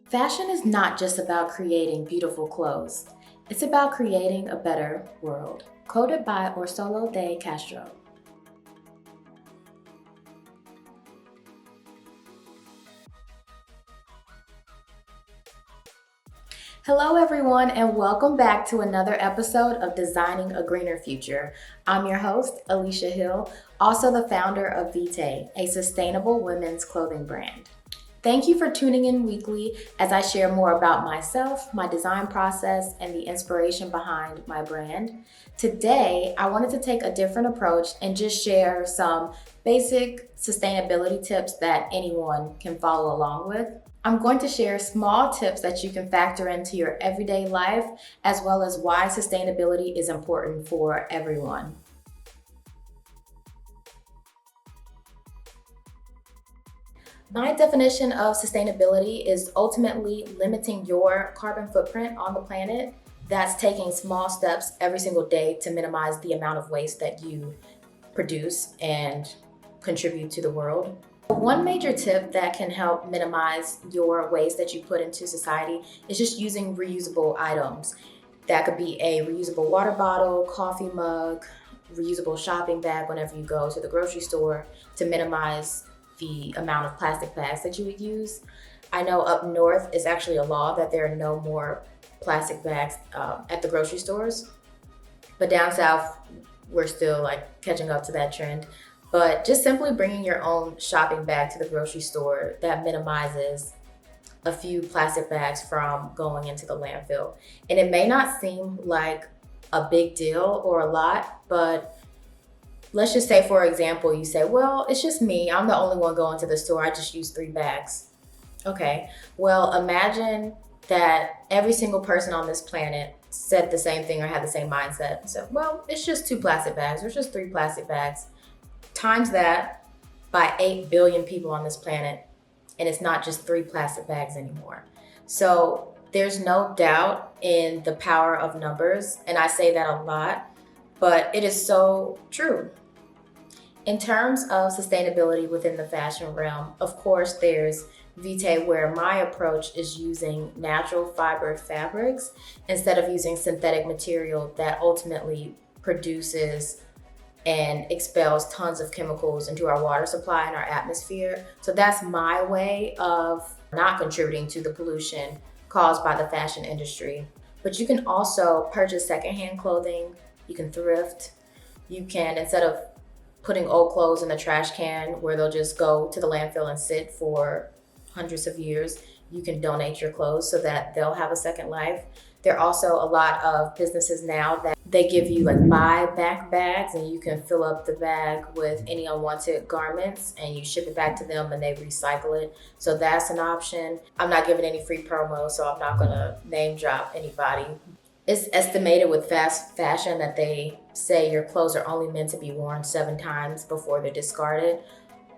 Fashion is not just about creating beautiful clothes. It's about creating a better world. Quoted by Orsola de Castro. Hello, everyone, and welcome back to another episode of Designing a Greener Future. I'm your host, Alicia Hill, also the founder of Vitae, a sustainable women's clothing brand. Thank you for tuning in weekly as I share more about myself, my design process, and the inspiration behind my brand. Today, I wanted to take a different approach and just share some basic sustainability tips that anyone can follow along with. I'm going to share small tips that you can factor into your everyday life, as well as why sustainability is important for everyone. My definition of sustainability is ultimately limiting your carbon footprint on the planet. That's taking small steps every single day to minimize the amount of waste that you produce and contribute to the world. One major tip that can help minimize your waste that you put into society is just using reusable items. That could be a reusable water bottle, coffee mug, reusable shopping bag whenever you go to the grocery store to minimize the amount of plastic bags that you would use. I know up north it's actually a law that there are no more plastic bags at the grocery stores, but down south we're still like catching up to that trend. But just simply bringing your own shopping bag to the grocery store, that minimizes a few plastic bags from going into the landfill. And it may not seem like a big deal or a lot, but let's just say, for example, you say, well, it's just me. I'm the only one going to the store. I just use 3 bags. Okay, well, imagine that every single person on this planet said the same thing or had the same mindset. So, well, it's just 2 plastic bags or just 3 plastic bags. Times that by 8 billion people on this planet, and it's not just 3 plastic bags anymore. So there's no doubt in the power of numbers, and I say that a lot, but it is so true. In terms of sustainability within the fashion realm, of course, there's Vitae, where my approach is using natural fiber fabrics instead of using synthetic material that ultimately produces and expels tons of chemicals into our water supply and our atmosphere. So that's my way of not contributing to the pollution caused by the fashion industry. But you can also purchase secondhand clothing, you can thrift, you can, instead of putting old clothes in the trash can where they'll just go to the landfill and sit for hundreds of years, you can donate your clothes so that they'll have a second life. There are also a lot of businesses now that they give you like buy back bags, and you can fill up the bag with any unwanted garments and you ship it back to them and they recycle it. So that's an option. I'm not giving any free promo, so I'm not gonna name drop anybody. It's estimated with fast fashion that they say your clothes are only meant to be worn 7 times before they're discarded,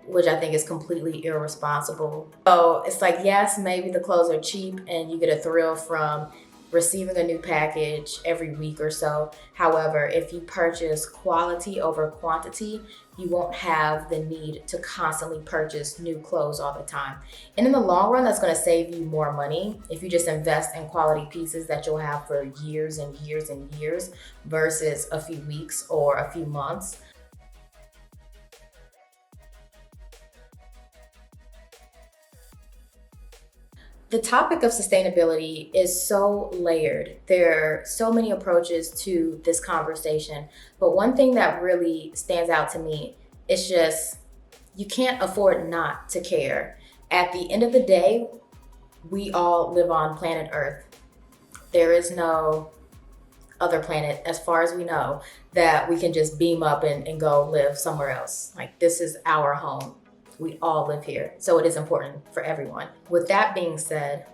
which I think is completely irresponsible. So it's like, yes, maybe the clothes are cheap and you get a thrill from receiving a new package every week or so. However, if you purchase quality over quantity, you won't have the need to constantly purchase new clothes all the time. And in the long run, that's going to save you more money if you just invest in quality pieces that you'll have for years and years and years versus a few weeks or a few months. The topic of sustainability is so layered. There are so many approaches to this conversation. But one thing that really stands out to me is just you can't afford not to care. At the end of the day, we all live on planet Earth. There is no other planet, as far as we know, that we can just beam up and go live somewhere else. Like, this is our home. We all live here, so it is important for everyone. With that being said,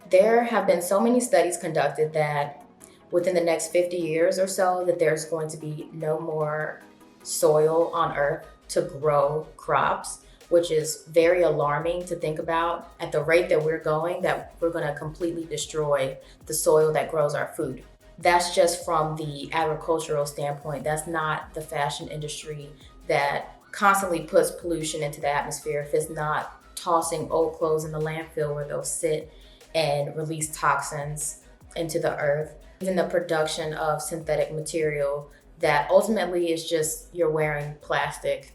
there have been so many studies conducted that within the next 50 years or so, that there's going to be no more soil on Earth to grow crops, which is very alarming to think about. At the rate that we're going, that we're going to completely destroy the soil that grows our food. That's just from the agricultural standpoint. That's not the fashion industry that constantly puts pollution into the atmosphere. If it's not tossing old clothes in the landfill where they'll sit and release toxins into the earth. Even the production of synthetic material that ultimately is just you're wearing plastic,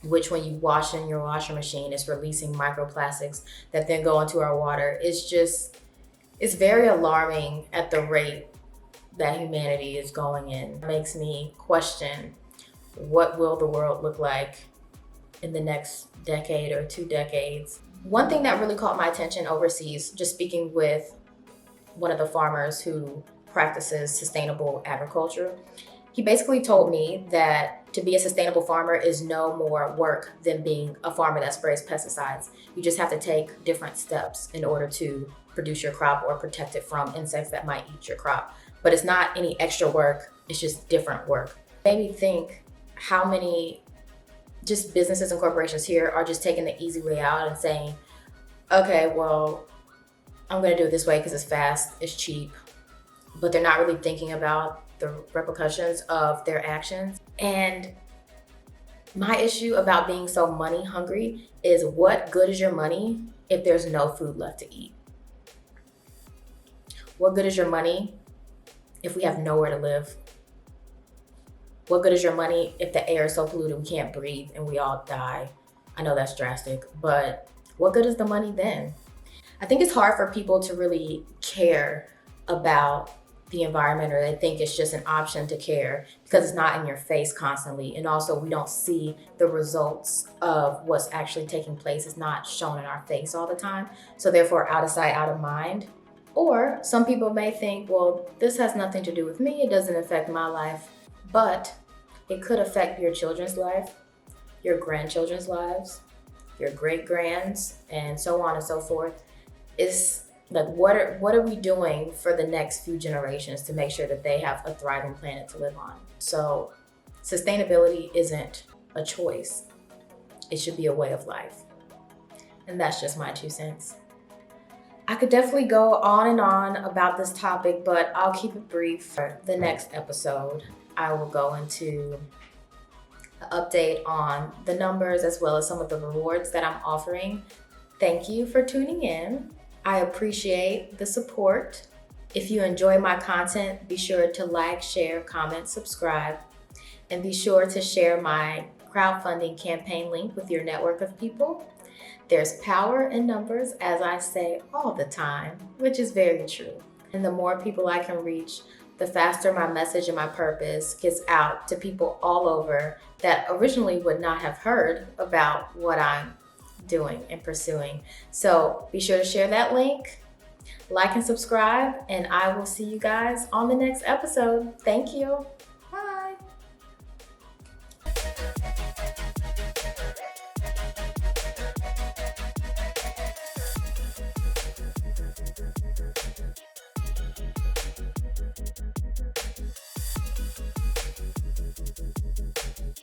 which when you wash in your washing machine is releasing microplastics that then go into our water. It's very alarming at the rate that humanity is going in. It makes me question, what will the world look like in the next decade or 2 decades? One thing that really caught my attention overseas, just speaking with one of the farmers who practices sustainable agriculture, he basically told me that to be a sustainable farmer is no more work than being a farmer that sprays pesticides. You just have to take different steps in order to produce your crop or protect it from insects that might eat your crop. But it's not any extra work, it's just different work. It made me think how many just businesses and corporations here are just taking the easy way out and saying, okay, well, I'm gonna do it this way because it's fast, it's cheap, but they're not really thinking about the repercussions of their actions. And my issue about being so money hungry is, what good is your money if there's no food left to eat? What good is your money if we have nowhere to live? What good is your money if the air is so polluted we can't breathe and we all die? I know that's drastic, but what good is the money then? I think it's hard for people to really care about the environment, or they think it's just an option to care because it's not in your face constantly. And also we don't see the results of what's actually taking place. It's not shown in our face all the time. So therefore, out of sight, out of mind. Or some people may think, well, this has nothing to do with me. It doesn't affect my life, but it could affect your children's life, your grandchildren's lives, your great-grands, and so on and so forth. It's like, what are we doing for the next few generations to make sure that they have a thriving planet to live on? So sustainability isn't a choice. It should be a way of life. And that's just my 2 cents. I could definitely go on and on about this topic, but I'll keep it brief. For the next episode, I will go into an update on the numbers as well as some of the rewards that I'm offering. Thank you for tuning in. I appreciate the support. If you enjoy my content, be sure to like, share, comment, subscribe, and be sure to share my crowdfunding campaign link with your network of people. There's power in numbers, as I say all the time, which is very true. And the more people I can reach, the faster my message and my purpose gets out to people all over that originally would not have heard about what I'm doing and pursuing. So be sure to share that link, like and subscribe, and I will see you guys on the next episode. Thank you.